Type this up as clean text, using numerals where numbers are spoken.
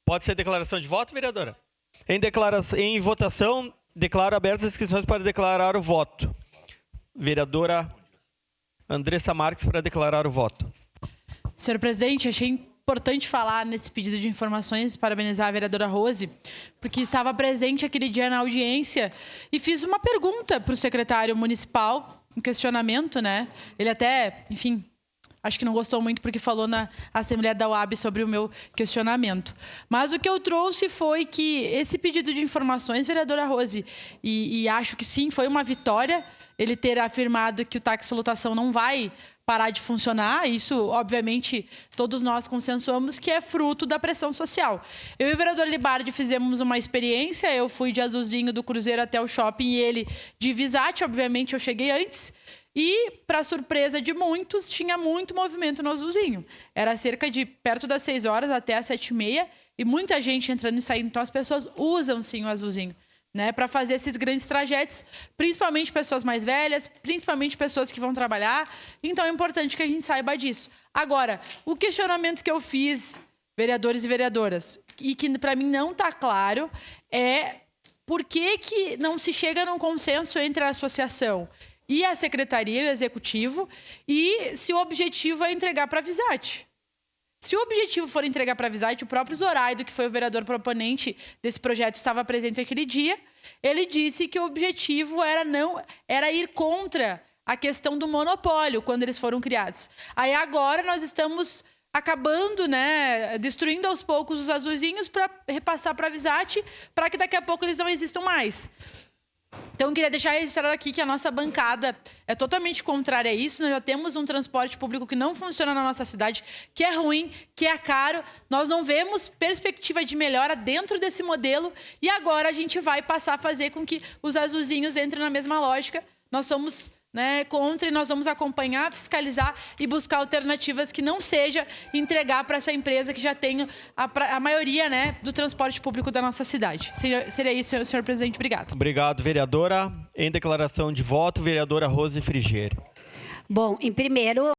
Pode ser declaração de voto, vereadora? Em votação, declaro abertas as inscrições para declarar o voto. Vereadora Andressa Marques para declarar o voto. Senhor presidente, achei importante falar nesse pedido de informações, parabenizar a vereadora Rose, porque estava presente aquele dia na audiência e fiz uma pergunta para o secretário municipal, um questionamento, né? Ele até, enfim, acho que não gostou muito porque falou na Assembleia da UAB sobre o meu questionamento. Mas o que eu trouxe foi que esse pedido de informações, vereadora Rose, e acho que sim, foi uma vitória ele ter afirmado que o táxi lotação não vai parar de funcionar. Isso, obviamente, todos nós consensuamos que é fruto da pressão social. Eu e o vereador Libardi fizemos uma experiência, eu fui de azulzinho do Cruzeiro até o shopping e ele de Visate, obviamente eu cheguei antes. E, para surpresa de muitos, tinha muito movimento no azulzinho. Era cerca de perto das 6 horas até as 7h30 e muita gente entrando e saindo. Então, as pessoas usam, sim, o azulzinho, né, para fazer esses grandes trajetos, principalmente pessoas mais velhas, principalmente pessoas que vão trabalhar. Então, é importante que a gente saiba disso. Agora, o questionamento que eu fiz, vereadores e vereadoras, e que para mim não está claro, é por que não se chega num consenso entre a associação e a secretaria e o executivo, e se o objetivo é entregar para a Visate. Se o objetivo for entregar para a Visate, o próprio Zoraido, que foi o vereador proponente desse projeto, estava presente aquele dia, ele disse que o objetivo era ir contra a questão do monopólio, quando eles foram criados. Aí agora nós estamos acabando, né, destruindo aos poucos os azulzinhos para repassar para a Visate, para que daqui a pouco eles não existam mais. Então, eu queria deixar registrado aqui que a nossa bancada é totalmente contrária a isso. Nós já temos um transporte público que não funciona na nossa cidade, que é ruim, que é caro. Nós não vemos perspectiva de melhora dentro desse modelo e agora a gente vai passar a fazer com que os azulzinhos entrem na mesma lógica. Nós somos, né, contra e nós vamos acompanhar, fiscalizar e buscar alternativas que não seja entregar para essa empresa que já tem a maioria, né, do transporte público da nossa cidade. Seria isso, senhor presidente. Obrigado. Obrigado, vereadora. Em declaração de voto, vereadora Rose Frigieri. Bom, em primeiro...